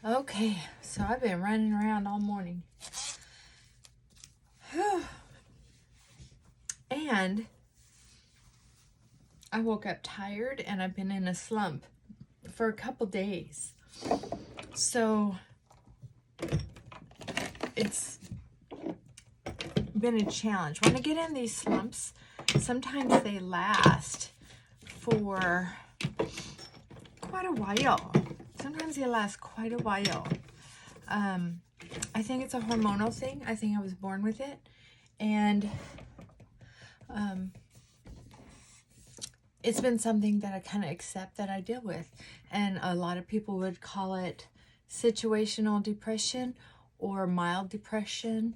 Okay, so I've been running around all morning. And I woke up tired and I've been in a slump for a couple days. So it's been a challenge. When I get in these slumps, sometimes they last for quite a while. Sometimes they last quite a while. I think it's a hormonal thing. I think I was born with it. And it's been something that I kind of accept that I deal with. And a lot of people would call it situational depression or mild depression,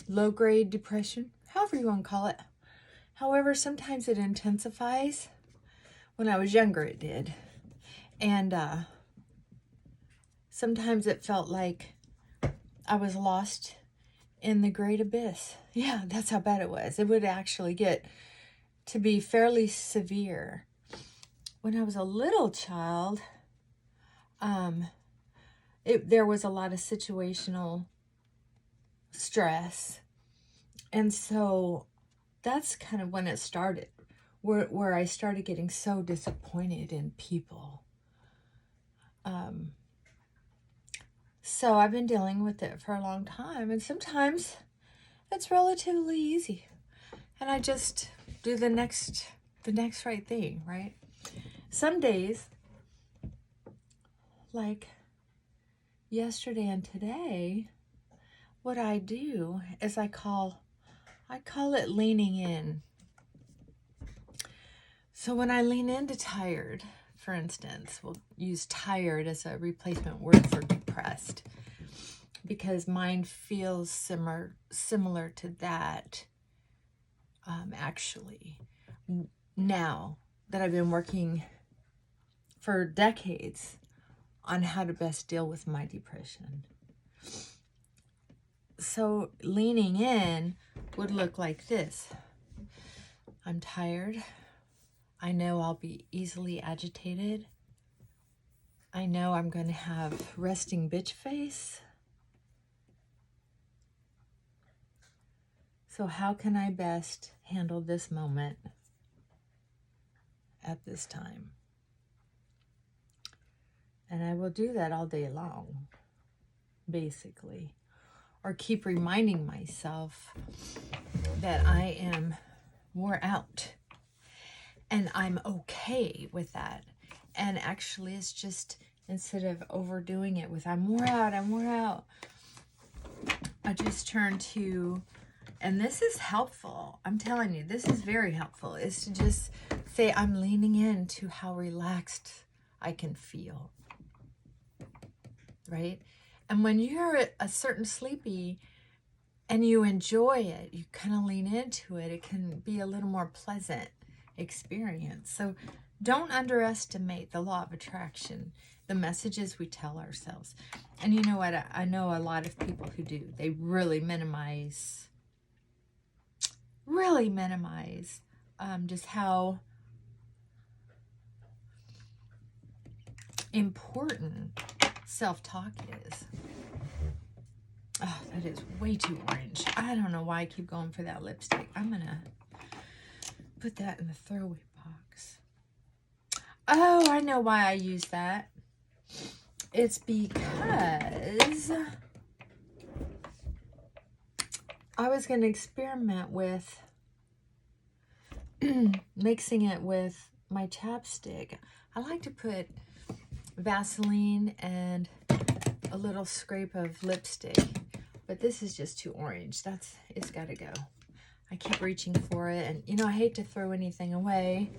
low-grade depression, however you want to call it. However, sometimes it intensifies. When I was younger, it did. And sometimes it felt like I was lost in the great abyss. Yeah, that's how bad it was. It would actually get to be fairly severe. When I was a little child, there was a lot of situational stress. And so that's kind of when it started, where I started getting so disappointed in people. So I've been dealing with it for a long time, and sometimes it's relatively easy. And I just do the next right thing, right? Some days, like yesterday and today, what I do is I call it leaning in. So when I lean into tired, for instance, we'll use tired as a replacement word for depressed, because mine feels similar to that. Actually, now that I've been working for decades on how to best deal with my depression. So leaning in would look like this. I'm tired. I know I'll be easily agitated. I know I'm going to have resting bitch face. So how can I best handle this moment at this time? And I will do that all day long, basically. Or keep reminding myself that I am wore out. And I'm okay with that. And actually, it's just, instead of overdoing it with I'm wore out, I just turn to, and this is helpful. I'm telling you, this is very helpful, is to just say I'm leaning into how relaxed I can feel. Right? And when you're a certain sleepy and you enjoy it, you kind of lean into it, it can be a little more pleasant experience. So don't underestimate the law of attraction, the messages we tell ourselves. And you know what? I know a lot of people who do. They really minimize just how important self-talk is. Oh, that is way too orange. I don't know why I keep going for that lipstick. I'm going to put that in the throwaway box. Oh, I know why I use that. It's because I was going to experiment with mixing it with my chapstick. I like to put Vaseline and a little scrape of lipstick, but this is just too orange. It's got to go. I keep reaching for it, and you know, I hate to throw anything away.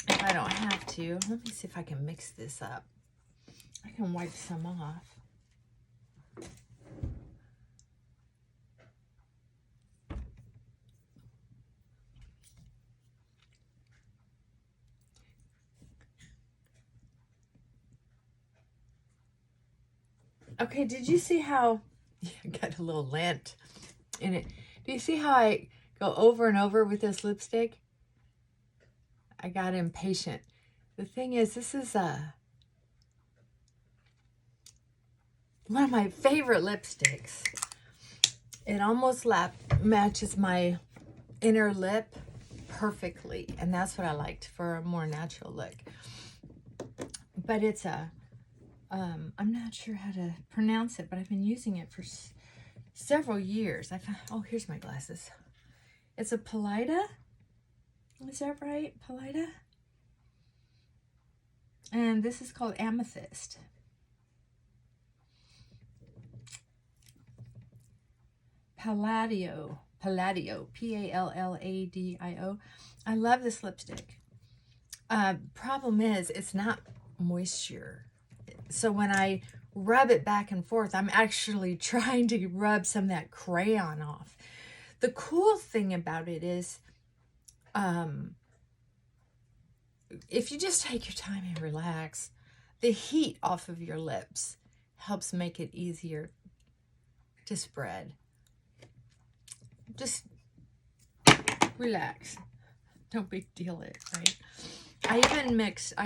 If I don't have to. Let me see if I can mix this up. I can wipe some off. Okay, did you see how I got a little lint in it? Do you see how I go over and over with this lipstick? I got impatient. The thing is, this is one of my favorite lipsticks. It almost matches my inner lip perfectly, and that's what I liked for a more natural look. But it's I'm not sure how to pronounce it, but I've been using it for several years. Oh, here's my glasses. It's a Polita. Is that right? Polita? And this is called Amethyst. Palladio, Palladio. I love this lipstick. Problem is, it's not moisture. So when I rub it back and forth, I'm actually trying to rub some of that crayon off. The cool thing about it is, if you just take your time and relax, the heat off of your lips helps make it easier to spread. Just relax. Don't big deal it, right? I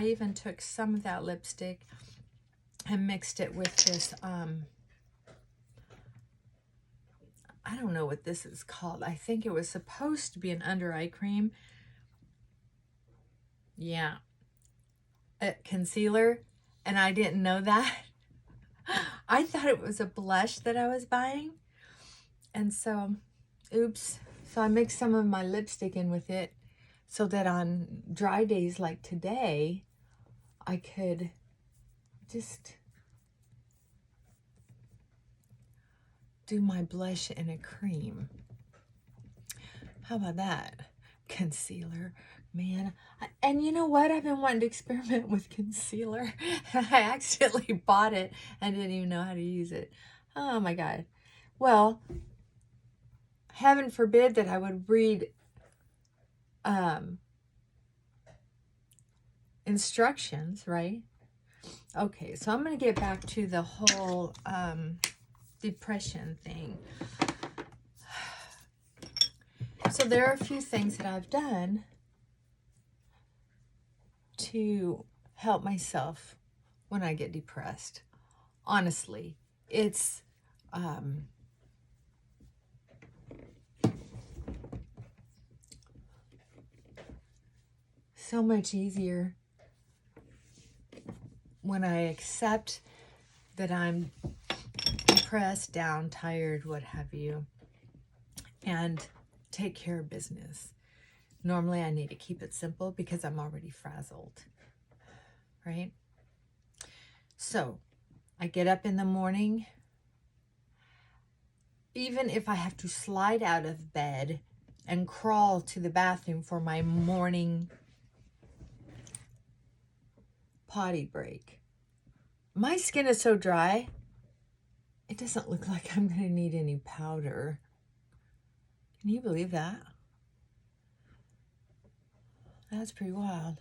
even took some of that lipstick and mixed it with this, I don't know what this is called. I think it was supposed to be an under eye cream. Yeah. Concealer. And I didn't know that. I thought it was a blush that I was buying. And so, oops. So I mixed some of my lipstick in with it so that on dry days like today, I could just do my blush in a cream. How about that? Concealer. Man, and you know what? I've been wanting to experiment with concealer. I accidentally bought it and didn't even know how to use it. Oh my God. Well, heaven forbid that I would read instructions, right? Okay, so I'm going to get back to the whole depression thing. So there are a few things that I've done to help myself when I get depressed. Honestly, it's so much easier when I accept that I'm depressed, down, tired, what have you, and take care of business. Normally I need to keep it simple because I'm already frazzled, right? So I get up in the morning. Even if I have to slide out of bed and crawl to the bathroom for my morning potty break, my skin is so dry, it doesn't look like I'm going to need any powder. Can you believe that? That's pretty wild.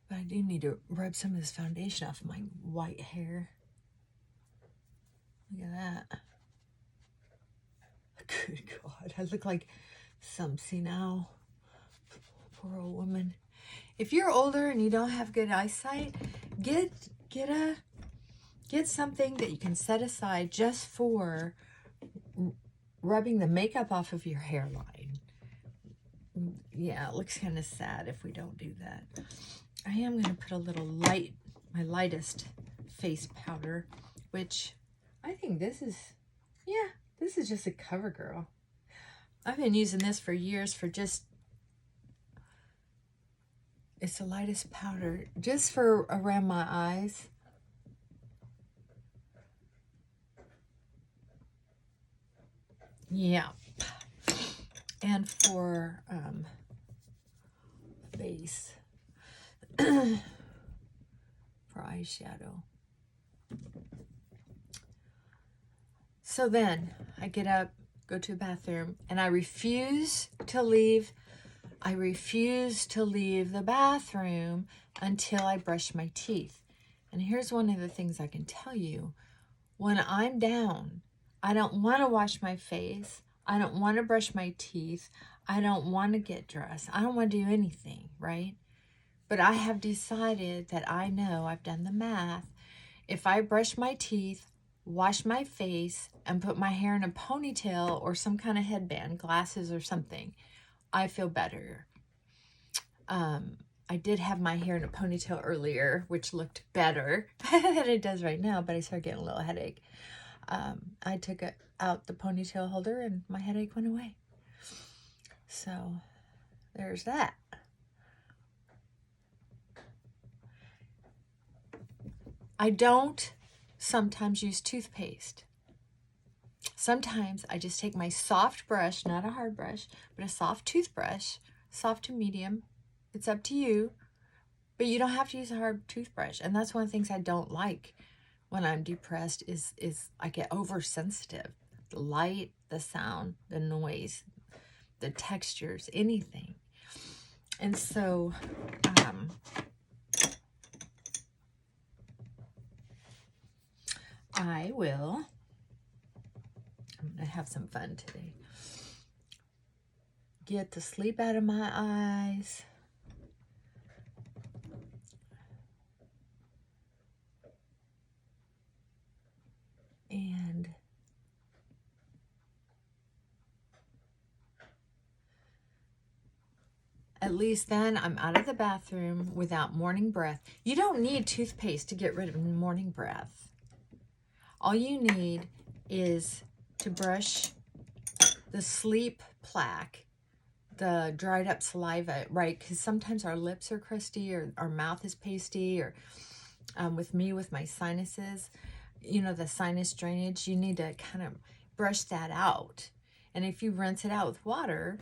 But I do need to rub some of this foundation off my white hair. Look at that. Good God, I look like some senile poor old woman. If you're older and you don't have good eyesight, get something that you can set aside just for rubbing the makeup off of your hairline. Yeah, it looks kind of sad if we don't do that. I am going to put a little my lightest face powder, which I think this is just a CoverGirl. I've been using this for years for just, it's the lightest powder just for around my eyes. Yeah. And for base. For eyeshadow. So then I get up, go to the bathroom, and I refuse to leave the bathroom until I brush my teeth. And here's one of the things I can tell you. When I'm down, I don't want to wash my face. I don't want to brush my teeth. I don't want to get dressed. I don't want to do anything, right? But I have decided that I know, I've done the math, if I brush my teeth, wash my face, and put my hair in a ponytail or some kind of headband, glasses or something, I feel better. I did have my hair in a ponytail earlier, which looked better than it does right now, but I started getting a little headache. I took out the ponytail holder and my headache went away. So there's that. I don't sometimes use toothpaste. Sometimes I just take my soft brush, not a hard brush, but a soft toothbrush, soft to medium. It's up to you, but you don't have to use a hard toothbrush. And that's one of the things I don't like when I'm depressed is I get oversensitive. The light, the sound, the noise, the textures, anything. And so, I'm going to have some fun today. Get the sleep out of my eyes. And at least then I'm out of the bathroom without morning breath. You don't need toothpaste to get rid of morning breath. All you need is to brush the sleep plaque, the dried up saliva, right? Because sometimes our lips are crusty or our mouth is pasty, or with me, with my sinuses, you know, the sinus drainage, you need to kind of brush that out. And if you rinse it out with water,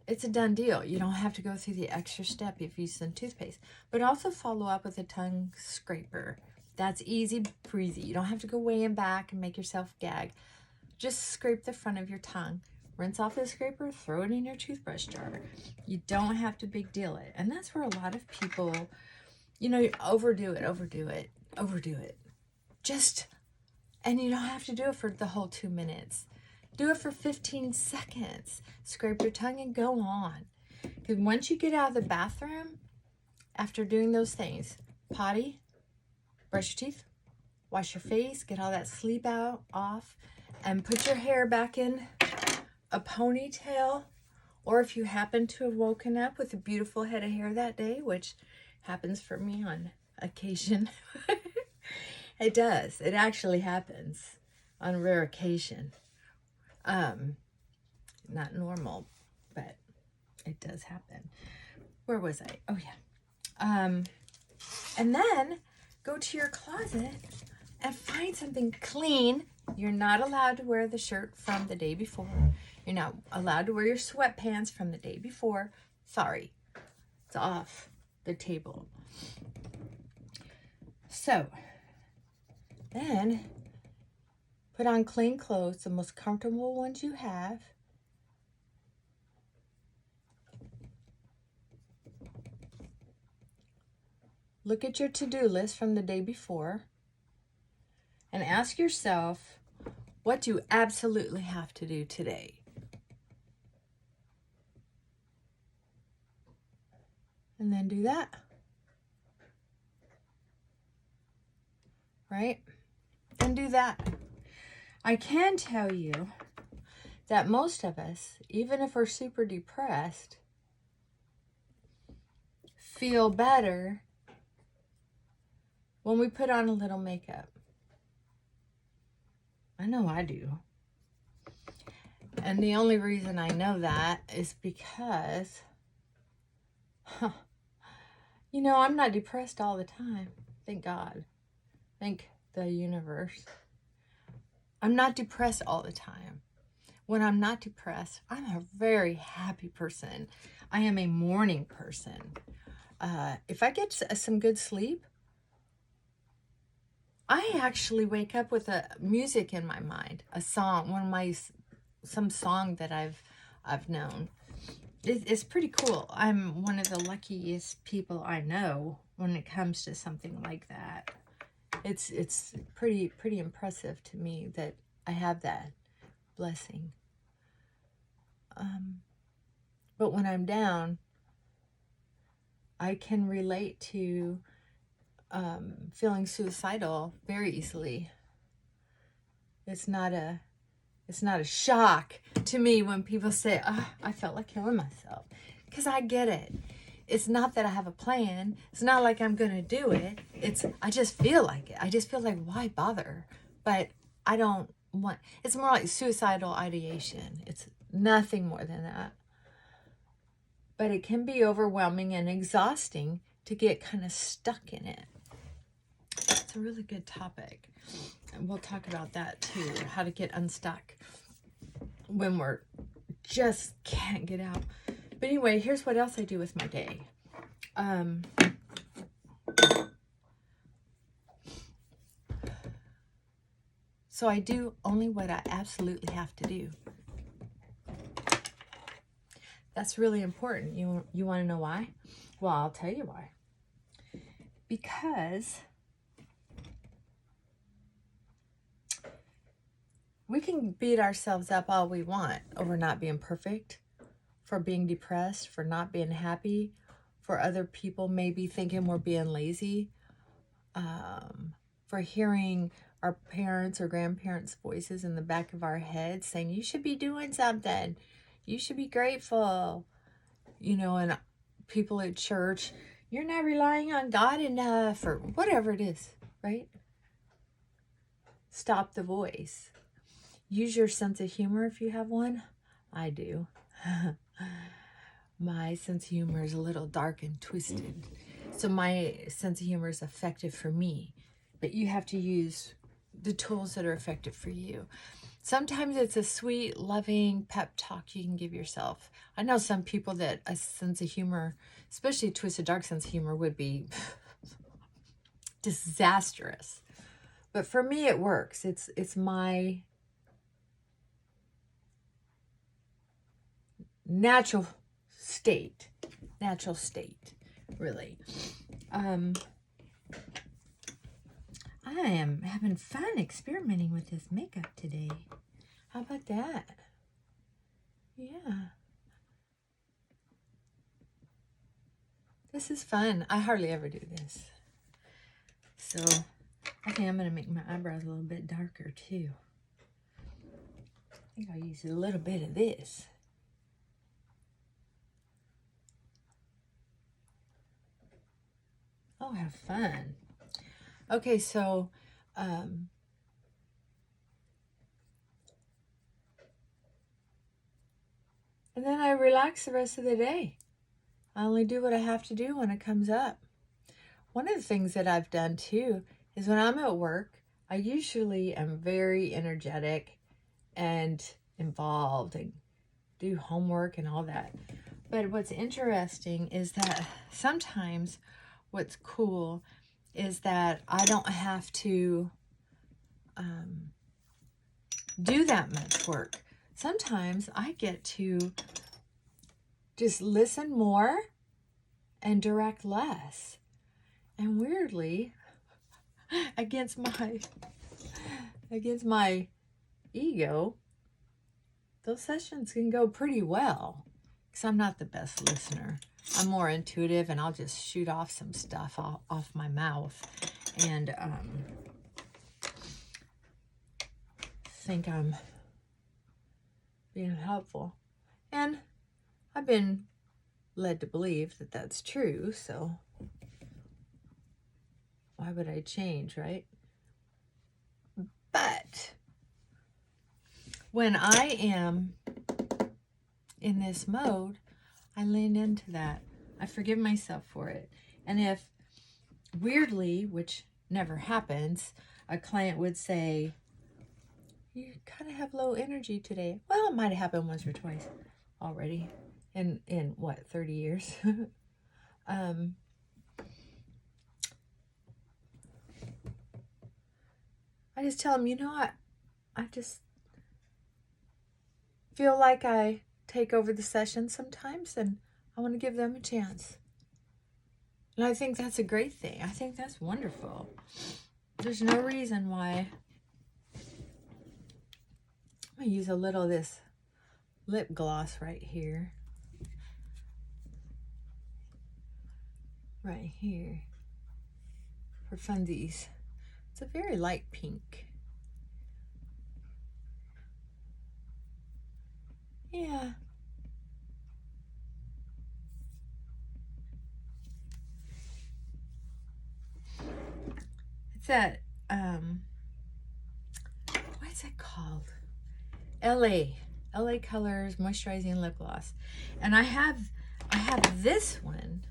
it's a done deal. You don't have to go through the extra step if you use some toothpaste. But also follow up with a tongue scraper. That's easy breezy. You don't have to go way in back and make yourself gag. Just scrape the front of your tongue. Rinse off the scraper, throw it in your toothbrush jar. You don't have to big deal it. And that's where a lot of people, you know, overdo it. Just, and you don't have to do it for the whole 2 minutes. Do it for 15 seconds. Scrape your tongue and go on. Because once you get out of the bathroom, after doing those things, potty, brush your teeth, wash your face, get all that sleep out, off, and put your hair back in a ponytail. Or if you happen to have woken up with a beautiful head of hair that day, which happens for me on occasion. It does. It actually happens on rare occasion. Not normal, but it does happen. Where was I? Oh yeah. And then go to your closet and find something clean. You're not allowed to wear the shirt from the day before. You're not allowed to wear your sweatpants from the day before. Sorry, it's off the table. So then put on clean clothes, the most comfortable ones you have. Look at your to-do list from the day before and ask yourself, what do you absolutely have to do today? And then do that. Right? And do that. I can tell you that most of us, even if we're super depressed, feel better when we put on a little makeup. I know I do. And the only reason I know that is because, you know, I'm not depressed all the time. Thank God. Thank the universe. I'm not depressed all the time. When I'm not depressed, I'm a very happy person. I am a morning person. If I get some good sleep, I actually wake up with a music in my mind, a song, some song that I've known. It's pretty cool. I'm one of the luckiest people I know when it comes to something like that. It's pretty impressive to me that I have that blessing. But when I'm down, I can relate to feeling suicidal very easily. It's not a shock to me when people say, oh, I felt like killing myself, because I get it. It's not that I have a plan. It's not like I'm going to do it. I just feel like it. I just feel like, why bother? But I don't want, it's more like suicidal ideation. It's nothing more than that. But it can be overwhelming and exhausting to get kind of stuck in it. It's a really good topic. And we'll talk about that too, how to get unstuck when we're just can't get out. But anyway, here's what else I do with my day. So I do only what I absolutely have to do. That's really important. You want to know why? Well, I'll tell you why. Because we can beat ourselves up all we want over not being perfect, for being depressed, for not being happy, for other people maybe thinking we're being lazy, for hearing our parents or grandparents' voices in the back of our head saying, you should be doing something. You should be grateful. You know, and people at church, you're not relying on God enough, or whatever it is, right? Stop the voice. Use your sense of humor if you have one. I do. My sense of humor is a little dark and twisted. So my sense of humor is effective for me. But you have to use the tools that are effective for you. Sometimes it's a sweet, loving pep talk you can give yourself. I know some people that a sense of humor, especially a twisted, dark sense of humor, would be disastrous. But for me, it works. It's my natural state, really. I am having fun experimenting with this makeup today. How about that? Yeah. This is fun. I hardly ever do this. So I think I'm going to make my eyebrows a little bit darker too. I think I'll use a little bit of this. Oh, have fun. Okay, so and then I relax the rest of the day. I only do what I have to do when it comes up. One of the things that I've done too is when I'm at work, I usually am very energetic and involved and do homework and all that. But what's interesting is that sometimes what's cool is that I don't have to do that much work. Sometimes I get to just listen more and direct less. And weirdly, against my ego, those sessions can go pretty well. Because I'm not the best listener. I'm more intuitive, and I'll just shoot off some stuff off my mouth. And think I'm being helpful. And I've been led to believe that that's true, so why would I change, right? But when I am in this mode, I lean into that. I forgive myself for it. And if weirdly, which never happens, a client would say, you kind of have low energy today. Well, it might have happened once or twice already in what, 30 years? I just tell them, you know what? I just feel like I take over the session sometimes, and I want to give them a chance. And I think that's a great thing. I think that's wonderful. There's no reason why. I'm going to use a little of this lip gloss right here. right here for funsies. It's a very light pink. Yeah. It's that, what is it called? LA Colors Moisturizing Lip Gloss. And I have this one,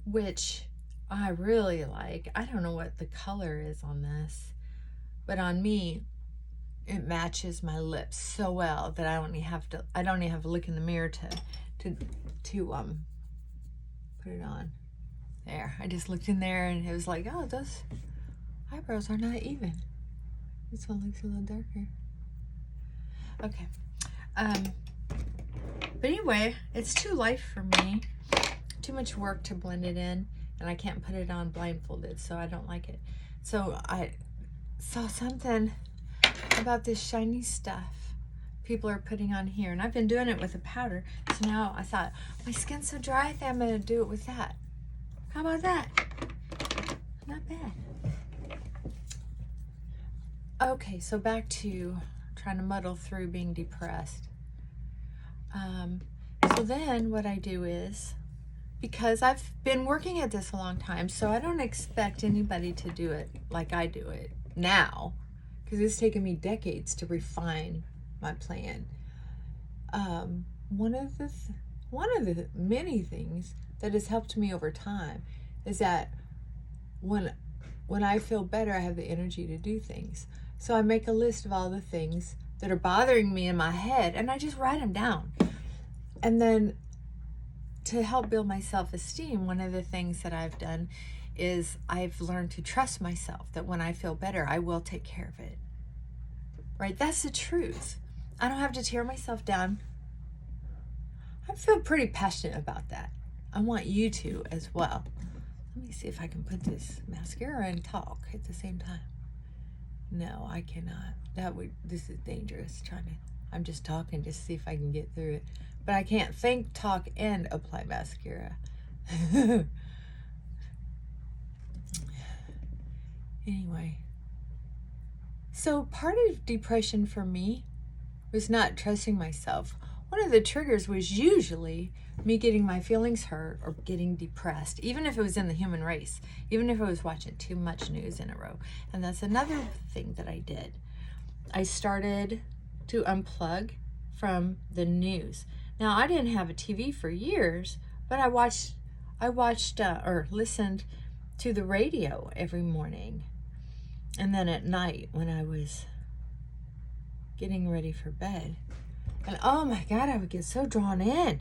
which I really like. I don't know what the color is on this, but on me, it matches my lips so well that I don't even have to look in the mirror to put it on. There, I just looked in there and it was like, oh, those eyebrows are not even. This one looks a little darker. Okay. But anyway, it's too light for me. Too much work to blend it in, and I can't put it on blindfolded, so I don't like it. So I saw something about this shiny stuff people are putting on here, and I've been doing it with a powder. So now I thought, my skin's so dry, I think I'm gonna do it with that. How about that? Not bad. Okay, so back to trying to muddle through being depressed. So then what I do is, because I've been working at this a long time, so I don't expect anybody to do it like I do it now, because it's taken me decades to refine my plan. One of the many things that has helped me over time is that when I feel better, I have the energy to do things. So I make a list of all the things that are bothering me in my head, and I just write them down. And then to help build my self-esteem, one of the things that I've done is I've learned to trust myself, that when I feel better, I will take care of it. Right? That's the truth. I don't have to tear myself down. I feel pretty passionate about that. I want you to as well. Let me see if I can put this mascara and talk at the same time. No, I cannot. This is dangerous. I'm just talking to see if I can get through it. But I can't think, talk, and apply mascara. Anyway. So part of depression for me was not trusting myself. One of the triggers was usually me getting my feelings hurt or getting depressed, even if it was in the human race, even if I was watching too much news in a row. And that's another thing that I did. I started to unplug from the news. Now, I didn't have a TV for years, but I watched or listened to the radio every morning. And then at night when I was getting ready for bed. And oh my God, I would get so drawn in.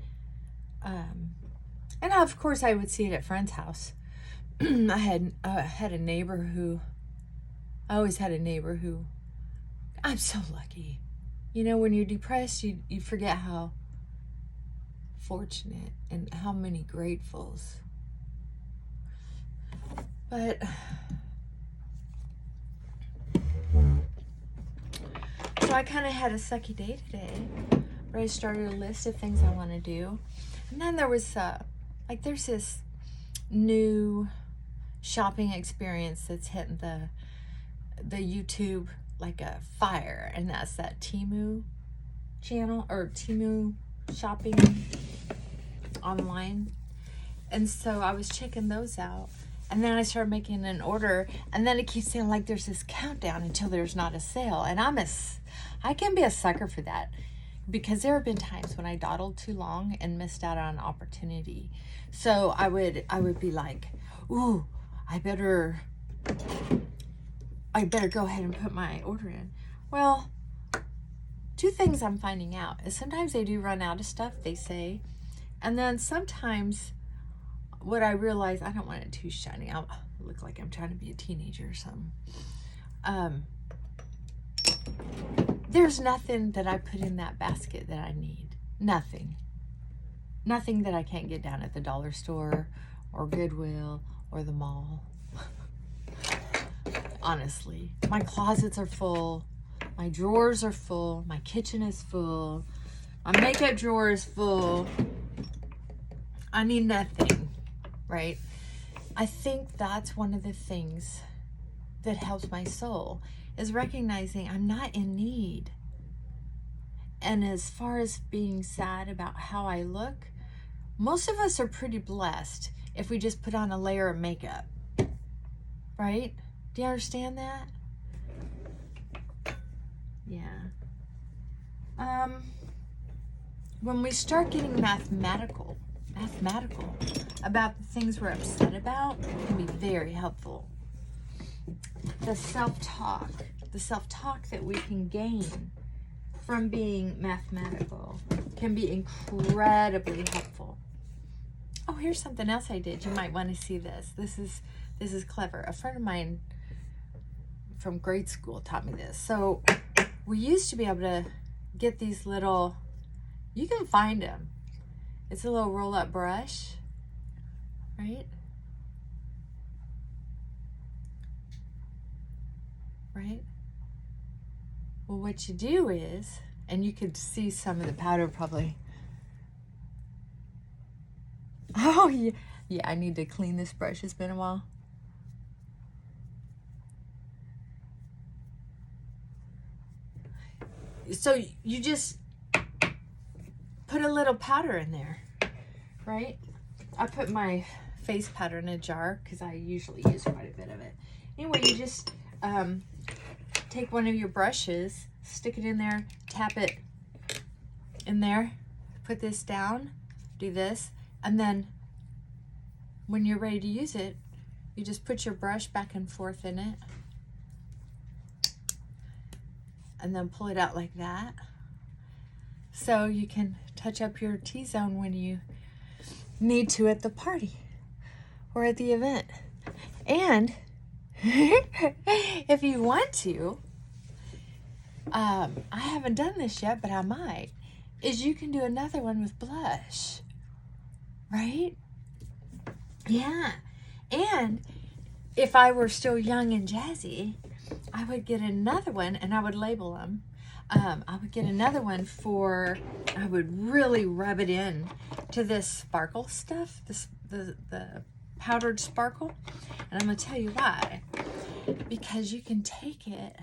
And of course I would see it at friends' house. I had a neighbor who, I'm so lucky. You know, when you're depressed, you forget how fortunate and how many gratefuls. But so I kind of had a sucky day today, but I started a list of things I want to do. And then there was there's this new shopping experience that's hitting the YouTube like a fire, and that's that Temu channel, or Temu shopping online. And so I was checking those out, and then I started making an order, and then it keeps saying like there's this countdown until there's not a sale. And I can be a sucker for that, because there have been times when I dawdled too long and missed out on an opportunity. So I would be like, ooh, I better go ahead and put my order in. Well, two things I'm finding out is sometimes they do run out of stuff, they say. And then sometimes what I realize, I don't want it too shiny. I'll look like I'm trying to be a teenager or something. There's nothing that I put in that basket that I need. Nothing. Nothing that I can't get down at the dollar store or Goodwill or the mall. Honestly, my closets are full. My drawers are full. My kitchen is full. My makeup drawer is full. I need nothing. right? I think that's one of the things that helps my soul, is recognizing I'm not in need. And as far as being sad about how I look, most of us are pretty blessed if we just put on a layer of makeup, right? Do you understand that? Yeah. When we start getting mathematical about the things we're upset about, it can be very helpful. The self-talk that we can gain from being mathematical can be incredibly helpful. Oh, here's something else I did. You might want to see this. This is clever. A friend of mine from grade school taught me this. So we used to be able to get these little, you can find them. It's a little roll-up brush, right? Right? Well, what you do is, and you could see some of the powder probably. Oh, yeah. Yeah, I need to clean this brush. It's been a while. So you just put a little powder in there, right? I put my face powder in a jar because I usually use quite a bit of it. Anyway, you just take one of your brushes, stick it in there, tap it in there, put this down, do this, and then when you're ready to use it, you just put your brush back and forth in it, and then pull it out like that. So you can touch up your T-zone when you need to at the party or at the event. And if you want to, I haven't done this yet, but I might, is you can do another one with blush, right? Yeah. And if I were still young and jazzy, I would get another one and I would label them. I would get another one I would really rub it in to this sparkle stuff, the powdered sparkle. And I'm going to tell you why. Because you can take it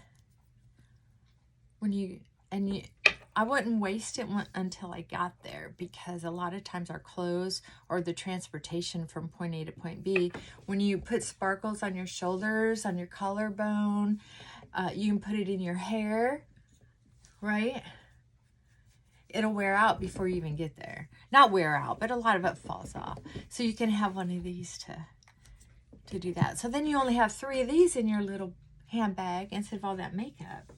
I wouldn't waste it until I got there, because a lot of times our clothes or the transportation from point A to point B, when you put sparkles on your shoulders, on your collarbone, you can put it in your hair, right? It'll wear out before you even get there. Not wear out, but a lot of it falls off. So you can have one of these to do that. So then you only have 3 of these in your little handbag instead of all that makeup.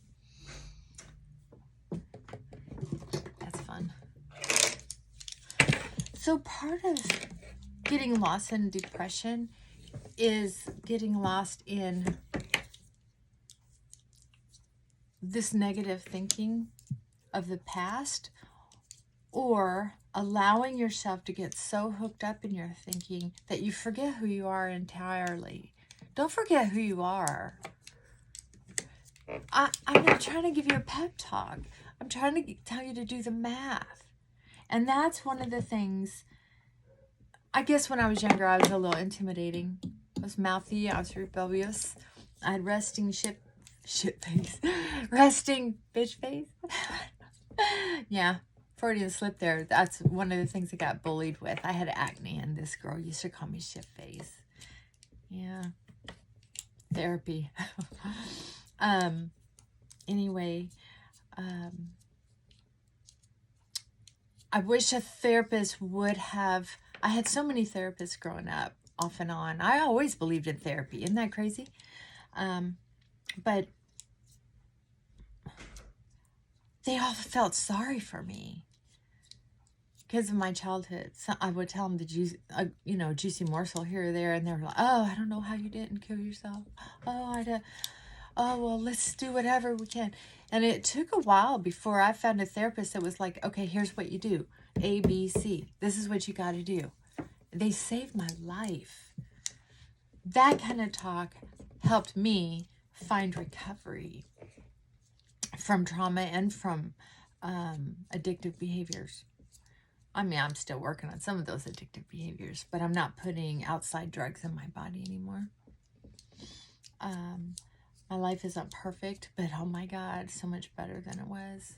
That's fun. So part of getting lost in depression is getting lost in this negative thinking of the past, or allowing yourself to get so hooked up in your thinking that you forget who you are entirely. Don't forget who you are. I'm trying to give you a pep talk. I'm trying to tell you to do the math. And that's one of the things, I guess when I was younger, I was a little intimidating. I was mouthy, I was rebellious. I had resting shit face. Resting bitch face. Yeah, Freudian slip there. That's one of the things I got bullied with. I had acne and this girl used to call me shit face. Yeah. Therapy. Anyway, I wish a therapist would have, I had so many therapists growing up, off and on. I always believed in therapy. Isn't that crazy? But they all felt sorry for me because of my childhood. So I would tell them the juicy morsel here or there, and they were like, "Oh, I don't know how you didn't kill yourself. Oh, well, let's do whatever we can." And it took a while before I found a therapist that was like, "Okay, here's what you do. A, B, C. This is what you got to do." They saved my life. That kind of talk helped me find recovery from trauma and from addictive behaviors. I mean, I'm still working on some of those addictive behaviors, but I'm not putting outside drugs in my body anymore. My life isn't perfect, but oh my God, so much better than it was.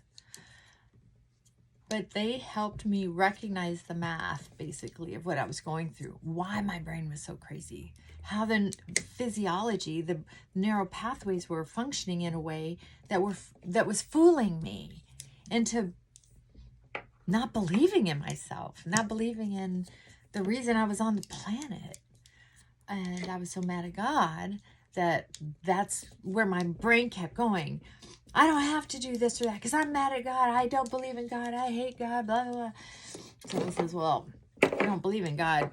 But they helped me recognize the math, basically, of what I was going through, why my brain was so crazy, how the physiology, the neural pathways were functioning in a way that was fooling me into not believing in myself, not believing in the reason I was on the planet. And I was so mad at God that's where my brain kept going. I don't have to do this or that because I'm mad at God. I don't believe in God. I hate God, blah, blah, blah. So it says, well, if you don't believe in God,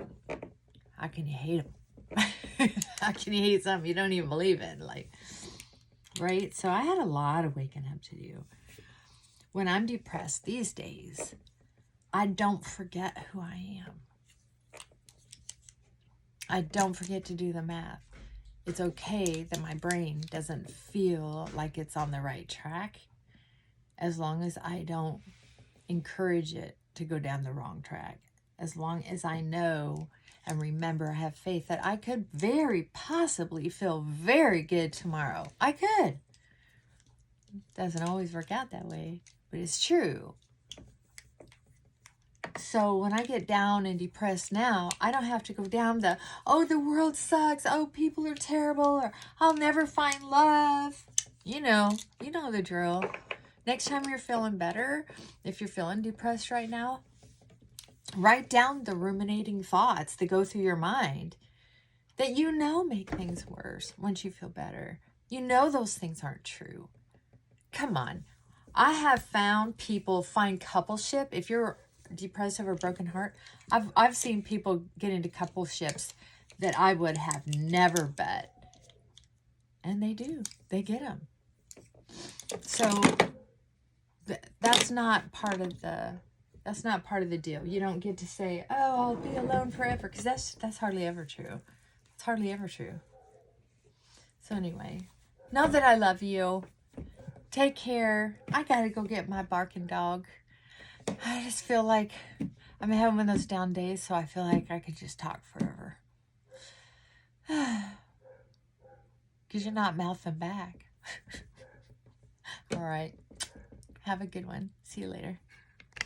how can you hate him? How can you hate something you don't even believe in? Like, right? So I had a lot of waking up to do. When I'm depressed these days, I don't forget who I am. I don't forget to do the math. It's okay that my brain doesn't feel like it's on the right track as long as I don't encourage it to go down the wrong track. As long as I know and remember, I have faith that I could very possibly feel very good tomorrow. I could. Doesn't always work out that way, but it's true. So when I get down and depressed now, I don't have to go down oh, the world sucks. Oh, people are terrible. Or I'll never find love. You know the drill. Next time you're feeling better, if you're feeling depressed right now, write down the ruminating thoughts that go through your mind that make things worse once you feel better. Those things aren't true. Come on. I have found people find coupleship. If you're depressed over a broken heart, I've seen people get into coupleships that I would have never bet, and they do. They get them. So that's not part of the deal. You don't get to say, "Oh, I'll be alone forever," because that's hardly ever true. It's hardly ever true. So anyway, know that I love you. Take care. I gotta go get my barking dog. I just feel like I'm having one of those down days, so I feel like I could just talk forever. Because you're not mouthing back. All right. Have a good one. See you later.